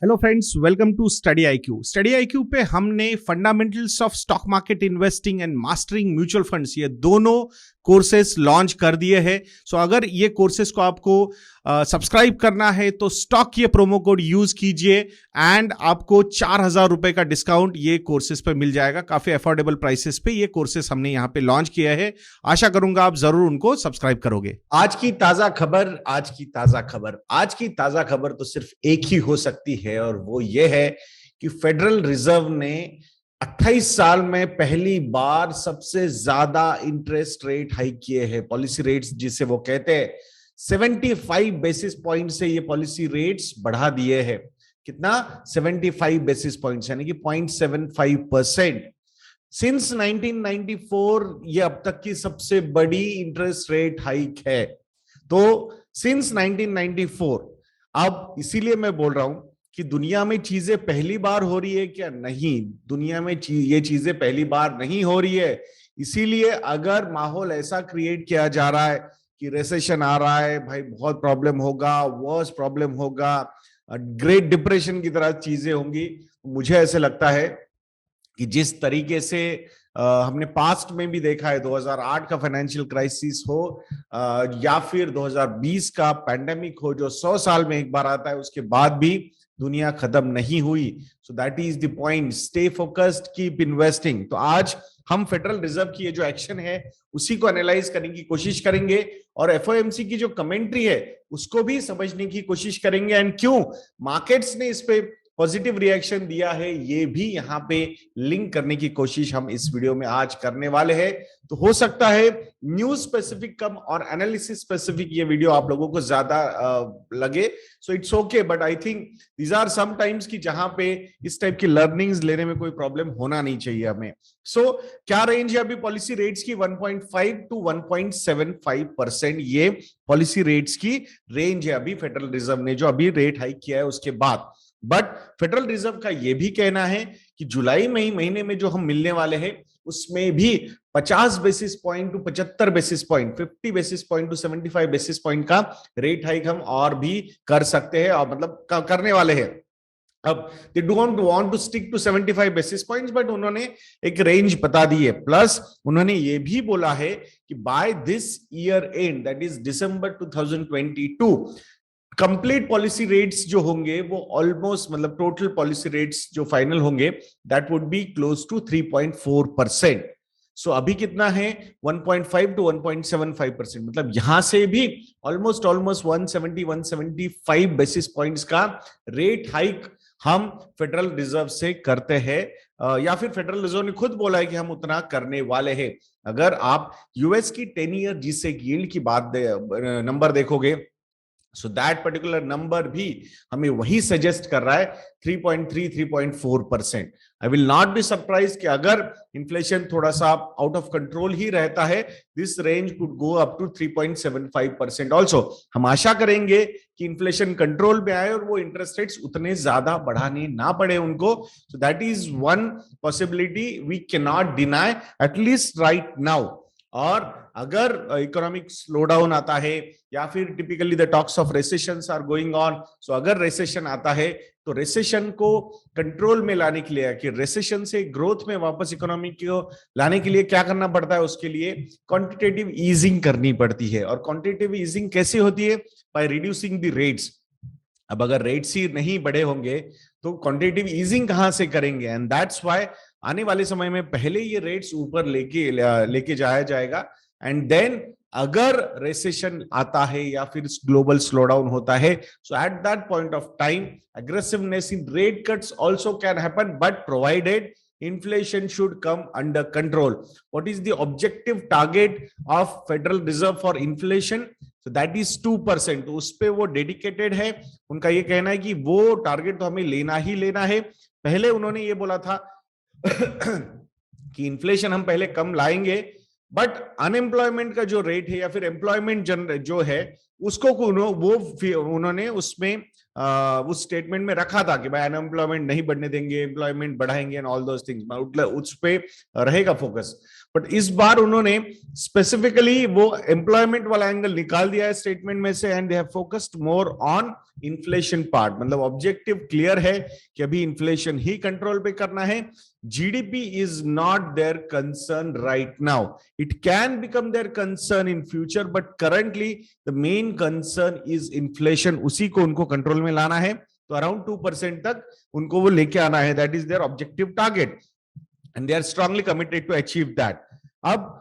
Hello friends, welcome to study IQ. Study IQ पे हमने fundamentals of stock market investing and mastering mutual funds, ये दोनों courses launch कर दिए हैं। सो अगर ये कोर्सेस को आपको सब्सक्राइब करना है तो स्टॉक ये प्रोमो कोड यूज कीजिए एंड आपको 4,000 रुपए का डिस्काउंट ये कोर्सेस पे मिल जाएगा। काफी अफोर्डेबल प्राइसेस पे ये कोर्सेस हमने यहाँ पे लॉन्च किया है। आशा करूंगा आप जरूर उनको सब्सक्राइब करोगे। आज की ताजा खबर तो सिर्फ एक ही हो सकती है और वो ये है कि फेडरल रिजर्व ने 28 साल में पहली बार सबसे ज्यादा इंटरेस्ट रेट हाइक किए हैं। पॉलिसी रेट्स जिसे वो कहते हैं 75 बेसिस पॉइंट से ये पॉलिसी रेट्स बढ़ा दिए हैं। कितना? 75 बेसिस पॉइंट्स, यानी कि 0.75%। सिंस 1994 ये अब तक की सबसे बड़ी इंटरेस्ट रेट हाइक है। तो सिंस 1994, अब इसीलिए मैं बोल रहा हूं कि दुनिया में चीजें पहली बार हो रही है क्या? नहीं, दुनिया में ये चीजें पहली बार नहीं हो रही है। इसीलिए अगर माहौल ऐसा क्रिएट किया जा रहा है कि रिसेशन आ रहा है, भाई बहुत प्रॉब्लम होगा, वर्स प्रॉब्लम होगा, ग्रेट डिप्रेशन की तरह चीजें होंगी, मुझे ऐसे लगता है कि जिस तरीके से हमने पास्ट में भी देखा है, 2008 का फाइनेंशियल क्राइसिस हो या फिर 2020 का पैंडेमिक हो जो 100 साल में एक बार आता है, उसके बाद भी दुनिया खत्म नहीं हुई। सो that is the point, stay focused, keep investing. तो आज हम फेडरल रिजर्व की ये जो एक्शन है उसी को एनालाइज करने की कोशिश करेंगे और एफओएमसी की जो कमेंट्री है उसको भी समझने की कोशिश करेंगे एंड क्यों मार्केट्स ने इस पे पॉजिटिव रिएक्शन दिया है ये भी यहाँ पे लिंक करने की कोशिश हम इस वीडियो में आज करने वाले हैं। तो हो सकता है न्यूज स्पेसिफिक कम और एनालिसिस स्पेसिफिक ये वीडियो आप लोगों को ज्यादा लगे। So it's okay, but I think these are some times कि जहां पे इस टाइप की लर्निंग्स लेने में कोई प्रॉब्लम होना नहीं चाहिए हमें। सो क्या रेंज है अभी पॉलिसी रेट्स की? 1.5 to 1.75% ये पॉलिसी रेट्स की रेंज है अभी फेडरल रिजर्व ने जो अभी रेट हाइक किया है उसके बाद। बट फेडरल रिजर्व का यह भी कहना है कि जुलाई महीने में जो हम मिलने वाले हैं उसमें भी 50 basis point two 75 basis point, 50 basis point two 75 basis point का रेट हाइक हम और भी कर सकते हैं और मतलब करने वाले हैं। अब they don't want to stick to 75 basis points, but उन्होंने एक रेंज बता दी है। प्लस उन्होंने ये भी बोला है कि by this year end, that is December 2022, complete policy rates जो होंगे वो ऑलमोस्ट, मतलब टोटल पॉलिसी रेट्स जो फाइनल होंगे that would be close to 3.4%। So अभी कितना है? 1.5 to 1.75%, मतलब यहां से भी ऑलमोस्ट 175 बेसिस पॉइंट्स का रेट हाइक हम फेडरल रिजर्व से करते हैं या फिर फेडरल रिजर्व ने खुद बोला है कि हम उतना करने वाले हैं। अगर आप यूएस की 10 ईयर जीसेक यील्ड की बात नंबर देखोगे, सो दैट पर्टिकुलर नंबर भी हमें वही सजेस्ट कर रहा है 3.3 3.4%। I will not be surprise कि अगर इन्फ्लेशन थोड़ा सा आउट ऑफ कंट्रोल ही रहता है, this range could go up to 3.75% also. हम आशा करेंगे कि इन्फ्लेशन कंट्रोल में आए और वो इंटरेस्ट रेट्स उतने ज्यादा बढ़ाने ना पड़े उनको। So that is one possibility we can not deny at least right now. और अगर इकोनॉमिक स्लोडाउन आता है या फिर typically the talks of recessions are going on, so अगर रेसेशन आता है तो रेसेशन को कंट्रोल में लाने के लिए, कि रेसेशन से ग्रोथ में वापस इकोनॉमी को लाने के लिए क्या करना पड़ता है? उसके लिए क्वांटिटेटिव ईजिंग करनी पड़ती है। और क्वांटिटेटिव ईजिंग कैसे होती है? By reducing the rates. अब अगर रेट्स ही नहीं बढ़े होंगे तो क्वांटिटेटिव ईजिंग कहां से करेंगे? एंड दैट्स व्हाई आने वाले समय में पहले ये रेट्स ऊपर लेके जाया जाएगा एंड देन अगर रेसेशन आता है या फिर ग्लोबल स्लोडाउन होता है, so at that point of time aggressiveness in rate cuts also can happen, but provided inflation should come under control. What is the objective target of Federal Reserve for inflation? So that is 2%. तो उस पे वो dedicated है। उनका ये कहना है कि वो टारगेट तो हमें लेना ही लेना है। पहले उन्होंने ये बोला था कि इन्फ्लेशन हम पहले कम लाएंगे, बट अनएम्प्लॉयमेंट का जो रेट है या फिर एम्प्लॉयमेंट जो है उसको उन्होंने उसमें उस स्टेटमेंट में रखा था कि भाई अनएम्प्लॉयमेंट नहीं बढ़ने देंगे, एम्प्लॉयमेंट बढ़ाएंगे एंड ऑल दोस थिंग्स, मतलब उस पे रहेगा फोकस। बट इस बार उन्होंने स्पेसिफिकली वो एम्प्लॉयमेंट वाला एंगल निकाल दिया है स्टेटमेंट में से, and they have focused more on inflation part. मतलब ऑब्जेक्टिव क्लियर है कि अभी इन्फ्लेशन ही कंट्रोल पे करना है। GDP is not their concern right now. It can become their concern in future, but currently the main concern is inflation. उसी को उनको कंट्रोल में लाना है, तो अराउंड 2% तक उनको वो लेके आना है। That is their objective target and they are strongly committed to achieve that. अब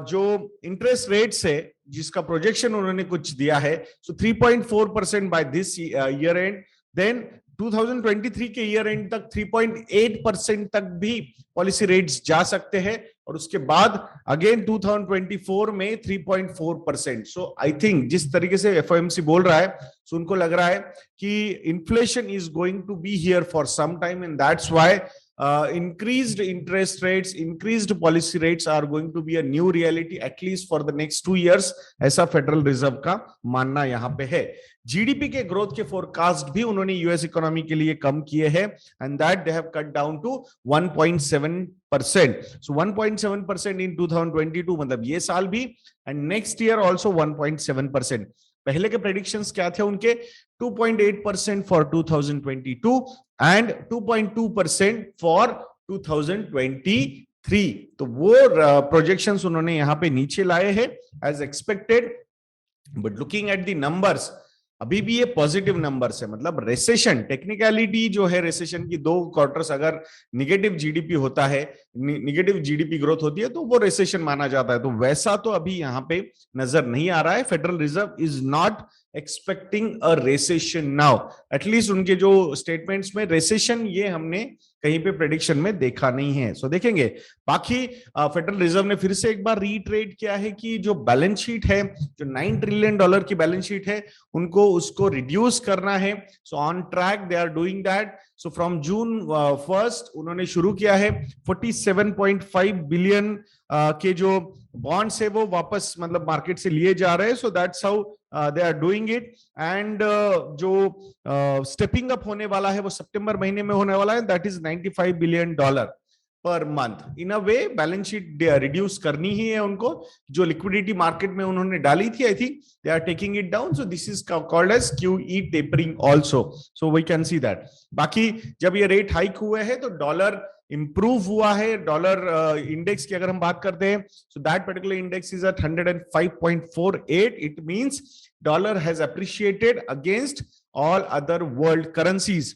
जो इंटरेस्ट रेट्स है जिसका प्रोजेक्शन उन्होंने कुछ दिया है, so 3.4% by this year end, then 2023 के ईयर एंड तक 3.8% तक भी पॉलिसी रेट्स जा सकते हैं, और उसके बाद अगेन 2024 में 3.4%। सो आई थिंक जिस तरीके से FOMC बोल रहा है, सो उनको लग रहा है कि inflation is going to be here for some time, and that's why increased interest rates, increased policy rates are going to be a new reality at least for the next 2 years, ऐसा federal reserve का मानना यहाँ पे है। GDP के growth के forecast भी उन्होंने यूएस इकोनॉमी के लिए कम किए हैं, and that they have cut down to 1.7%। So 1.7% in 2022, मतलब ये साल भी, एंड नेक्स्ट ईयर ऑल्सो 1.7%। पहले के प्रेडिक्शंस क्या थे उनके? 2.8% फॉर 2022 एंड 2.2% फॉर 2023। तो वो प्रोजेक्शंस उन्होंने यहां पे नीचे लाए हैं as expected. But looking at the numbers, अभी भी ये पॉजिटिव नंबर्स है। मतलब रेसेशन, टेक्निकलिटी जो है रेसेशन की, 2 क्वार्टर्स अगर निगेटिव जीडीपी होता है, निगेटिव जीडीपी ग्रोथ होती है, तो वो रेसेशन माना जाता है। तो वैसा तो अभी यहाँ पे नजर नहीं आ रहा है। Federal reserve is not expecting a recession now, at least उनके जो स्टेटमेंट्स में रेसेशन ये हमने कहीं पे प्रेडिक्शन में देखा नहीं है। सो देखेंगे। बाकी फेडरल रिजर्व ने फिर से एक बार रीट्रेड किया है कि जो बैलेंस शीट है, जो $9 ट्रिलियन की बैलेंस शीट है, उनको उसको रिड्यूस करना है। So on track they are doing that. So from June 1 उन्होंने शुरू किया है 47.5 बिलियन के जो बॉन्ड्स है वो वापस मतलब मार्केट से लिए जा रहे हैं। So that's how they are doing it. And जो स्टेपिंग अप होने वाला है वो सितंबर महीने में होने वाला है, that is $95 billion per month. In a way balance sheet reduce करनी ही है उनको। जो लिक्विडिटी मार्केट में उन्होंने डाली थी, I think they are taking it down. So this is called as QE tapering also. So we can see that. बाकी जब ये रेट हाइक हुए हैं तो डॉलर इंप्रूव हुआ है। डॉलर इंडेक्स की अगर हम बात करते हैं, so that particular index is at 105.48। It means dollar has appreciated against all other world currencies.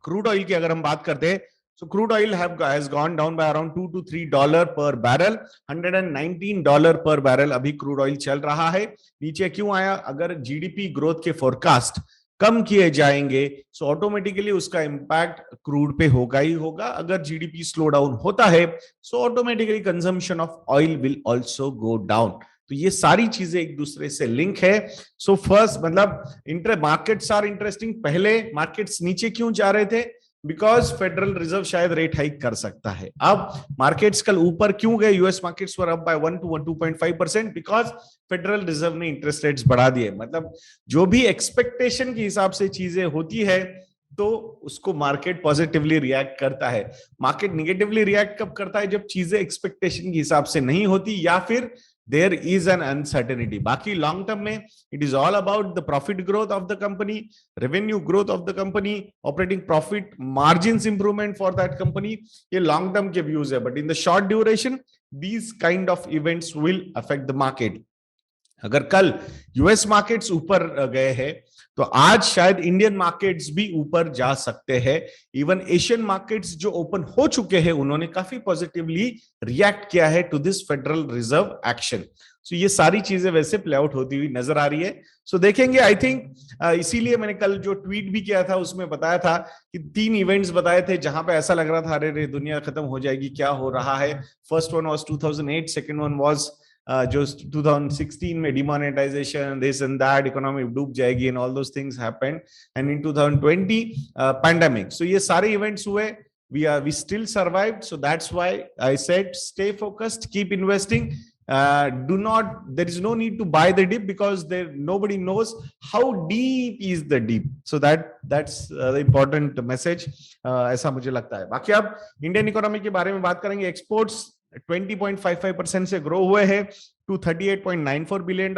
Crude oil की अगर हम बात करते हैं, so crude oil has gone down by around $2 to $3 per barrel, $119 per barrel अभी crude oil चल रहा है। नीचे क्यों आया? अगर जीडीपी ग्रोथ के फोरकास्ट कम किए जाएंगे, सो ऑटोमेटिकली उसका इंपैक्ट क्रूड पे होगा ही होगा। अगर जीडीपी स्लो डाउन होता है, so automatically consumption of oil will also go down. तो ये सारी चीजें एक दूसरे से लिंक है। सो फर्स्ट मतलब मार्केट्स आर इंटरेस्टिंग। पहले मार्केट्स नीचे क्यों जा रहे थे? बिकॉज फेडरल रिजर्व शायद रेट हाइक कर सकता है। अब मार्केट्स कल ऊपर क्यों गए? US markets were up by 1 to 2.5% because federal reserve ने इंटरेस्ट रेट्स बढ़ा दिए। मतलब जो भी एक्सपेक्टेशन के हिसाब से चीजें होती है तो उसको मार्केट पॉजिटिवली रिएक्ट करता है। मार्केट निगेटिवली रिएक्ट कब करता है? जब चीजें एक्सपेक्टेशन के हिसाब से नहीं होती या फिर there is an uncertainty. बाकी लॉन्ग टर्म में it is all about the profit growth of the company, revenue growth of the company, operating profit margins improvement for that company. ये लॉन्ग टर्म के व्यूज है, but in the short duration these kind of events will affect the market. अगर कल US markets ऊपर गए हैं तो आज शायद इंडियन मार्केट्स भी ऊपर जा सकते हैं। इवन एशियन मार्केट्स जो ओपन हो चुके हैं उन्होंने काफी पॉजिटिवली रिएक्ट किया है to this Federal Reserve action. So ये सारी चीजें वैसे प्ले आउट होती हुई नजर आ रही है। सो देखेंगे। आई थिंक इसीलिए मैंने कल जो ट्वीट भी किया था उसमें बताया था कि 3 इवेंट्स बताए थे जहां पे ऐसा लग रहा था अरे दुनिया खत्म हो जाएगी, क्या हो रहा है। First one was 2008, second one was जो 2016 में demonetisation, this and that, economy डूब जाएगी and all those things happened, and in 2020 pandemic. So ये सारे इवेंट्स हुए, we still survived. So that's why I said stay focused, keep investing, there is no need to buy the dip because nobody knows how deep is the dip. So that's the important message, ऐसा मुझे लगता है. बाकी आप Indian economy के बारे में बात करेंगे. एक्सपोर्ट्स 20.55% से ग्रो हुए हैं to $38.94 billion.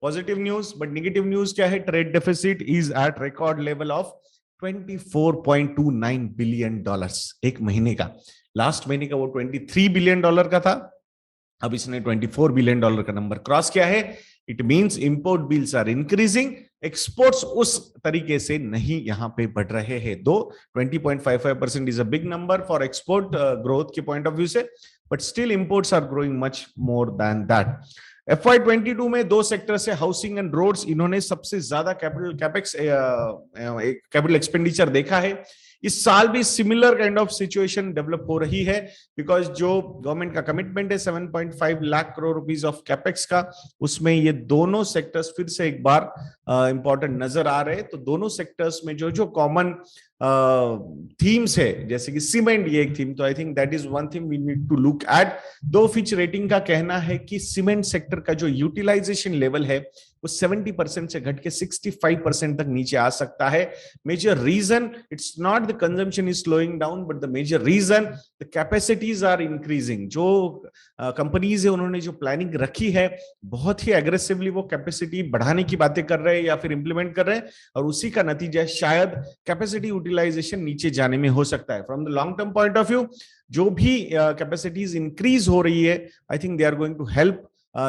Positive news. But negative news क्या है? Trade deficit is at record level of $24.29 billion एक महीने का. लास्ट महीने का वो $23 बिलियन का था. अब इसने $24 बिलियन का नंबर क्रॉस किया है. It means import bills are increasing. Exports उस तरीके से नहीं यहां पे बढ़ रहे हैं. Though 20.55% is a big number for export growth के पॉइंट ऑफ व्यू से, but still imports are growing much more than that. FY22 में दो सेक्टर से हाउसिंग एंड रोड्स इन्होंने सबसे ज्यादा कैपिटल एक्सपेंडिचर देखा है. इस साल भी similar kind of situation develop हो रही है, बिकॉज जो गवर्नमेंट का कमिटमेंट है 7.5 lakh crore rupees of capex का, उसमें ये दोनों सेक्टर्स फिर से एक बार इंपॉर्टेंट नजर आ रहे हैं. तो दोनों सेक्टर्स में जो जो कॉमन थीम्स है, जैसे कि सीमेंट ये एक थीम, तो I think that is one thing we need to look at. Though Fitch rating का कहना है कि सीमेंट सेक्टर का जो यूटिलाइजेशन लेवल है वो 70% से घट के 65% तक नीचे आ सकता है. Major reason, it's not the consumption is slowing down, but the major reason the capacities are increasing. जो कंपनीज है उन्होंने जो प्लानिंग रखी है, बहुत ही एग्रेसिवली वो कैपेसिटी बढ़ाने की बातें कर रहे हैं या फिर इंप्लीमेंट कर रहे हैं, और उसी का नतीजा शायद कैपेसिटी यूटिलाइजेशन नीचे जाने में हो सकता है. From the long term point of view, जो भी कैपेसिटीज इंक्रीज हो रही है, I think they are going to help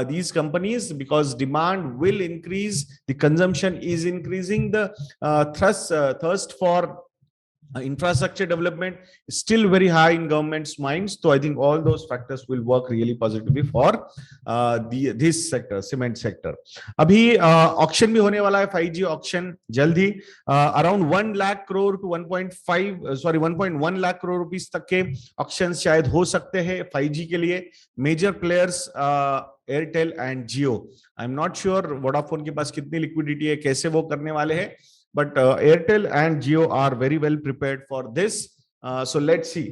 these companies because demand will increase, the consumption is increasing, the thirst for infrastructure development is still very high in government's minds. So I think all those factors will work really positively for this sector, cement sector. अभी auction भी होने वाला है, 5G auction जल्द ही. Around 1 lakh crore to 1.1 lakh crore rupees तक के auction शायद हो सकते हैं 5G के लिए. Major players Airtel and Jio. I am not sure Vodafone के पास कितनी लिक्विडिटी है, कैसे वो करने वाले हैं, but Airtel and Jio are very well prepared for this. So let's see.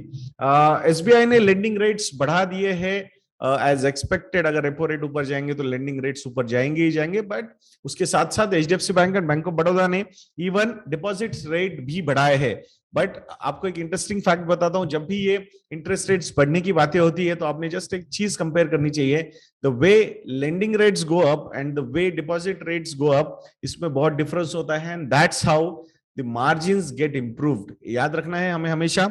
SBI ने lending rates बढ़ा दिए हैं as expected. अगर रेपो रेट ऊपर जाएंगे तो lending rates ऊपर जाएंगे ही जाएंगे, बट उसके साथ साथ HDFC bank and bank of Baroda ने इवन डिपॉजिट्स रेट भी बढ़ाए हैं. बट आपको एक इंटरेस्टिंग फैक्ट बताता हूं, जब भी ये इंटरेस्ट रेट्स बढ़ने की बातें होती है तो आपने जस्ट एक चीज कंपेयर करनी चाहिए. The way lending rates go up and the way deposit rates go up, इसमें बहुत डिफरेंस होता है, and that's how the margins get improved. याद रखना है हमें हमेशा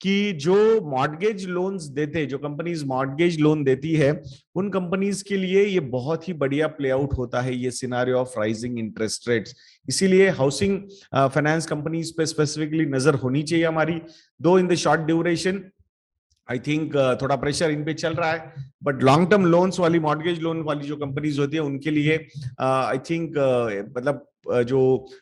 कि जो मॉर्गेज लोन्स देते हैं, जो कंपनीज मॉर्गेज लोन देती है, उन कंपनीज के लिए ये बहुत ही बढ़िया प्ले आउट होता है ये scenario of rising interest rates. इसीलिए हाउसिंग फाइनेंस कंपनीज पे स्पेसिफिकली नजर होनी चाहिए हमारी. दो in the short duration I think थोड़ा प्रेशर इन पे चल रहा है, बट लॉन्ग टर्म लोन्स वाली, मॉर्गेज लोन वाली जो कंपनीज होती है, उनके लिए आई थिंक मतलब जो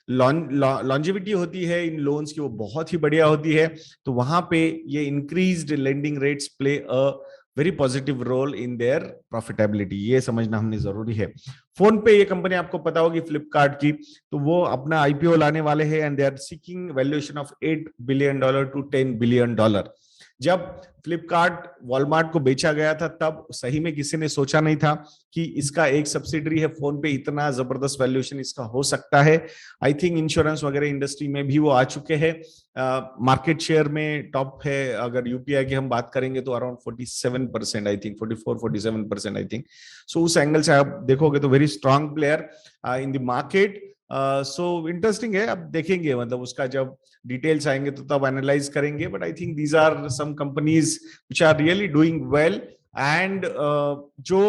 लॉन्जिविटी होती है इन लोन्स की वो बहुत ही बढ़िया होती है. तो वहां पे ये increased lending rates play a very positive role in their profitability. ये समझना हमने जरूरी है. फोन पे ये कंपनी आपको पता होगी फ्लिपकार्ट की, तो वो अपना आईपीओ लाने वाले हैं and they are seeking valuation of $8 billion to $10 billion. जब फ्लिपकार्ट वॉलमार्ट को बेचा गया था तब सही में किसी ने सोचा नहीं था कि इसका एक सब्सिडरी है फोन पे, इतना जबरदस्त वैल्यूएशन इसका हो सकता है. आई थिंक इंश्योरेंस वगैरह इंडस्ट्री में भी वो आ चुके हैं. मार्केट शेयर में टॉप है. अगर यूपीआई की हम बात करेंगे तो around 47%, I think 44-47%, I think. So उस एंगल से आप देखोगे तो very strong player in the market. So interesting है. अब देखेंगे, मतलब उसका जब डिटेल्स आएंगे तो तब एनालाइज करेंगे. But I think these are some companies which are really doing well, and जो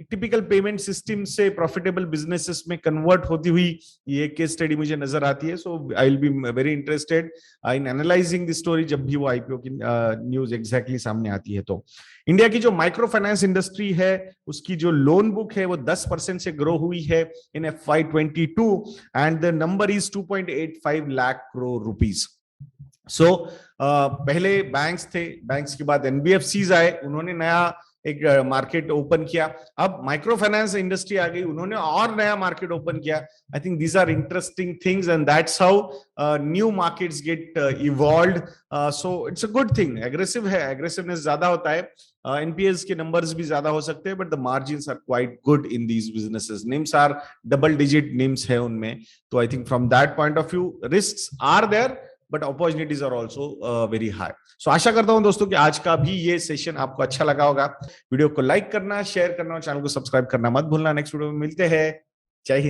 टिपिकल पेमेंट सिस्टम से प्रॉफिटेबल बिजनेसेस में कन्वर्ट होती हुई ये केस स्टडी मुझे नजर आती है. So I will be very interested in analysing the story जब भी वो आईपीओ की न्यूज एग्जैक्टली सामने आती है. तो इंडिया की जो माइक्रो फाइनेंस इंडस्ट्री है उसकी जो लोन बुक है वो 10% से ग्रो हुई है in FY22 and the number is 2.85 lakh crore rupees. So पहले बैंक्स थे, बैंक्स के बाद एनबीएफसीज आए, उन्होंने नया एक मार्केट ओपन किया. अब माइक्रो फाइनेंस इंडस्ट्री आ गई, उन्होंने और नया मार्केट ओपन किया. I think these are interesting things and that's how new markets get evolved. So it's a good thing. Aggressive है, एग्रेसिवनेस ज्यादा होता है एनपीएस के नंबर्स भी ज्यादा हो सकते हैं, but the margins are quite good in these businesses. NIMs are double digit NIMs है उनमें. तो I think from that point of view risks are there, but opportunities are also very high. So आशा करता हूं दोस्तों कि आज का भी ये सेशन आपको अच्छा लगा होगा. वीडियो को लाइक करना, शेयर करना और चैनल को सब्सक्राइब करना मत भूलना. नेक्स्ट वीडियो में मिलते हैं. जय हिंद.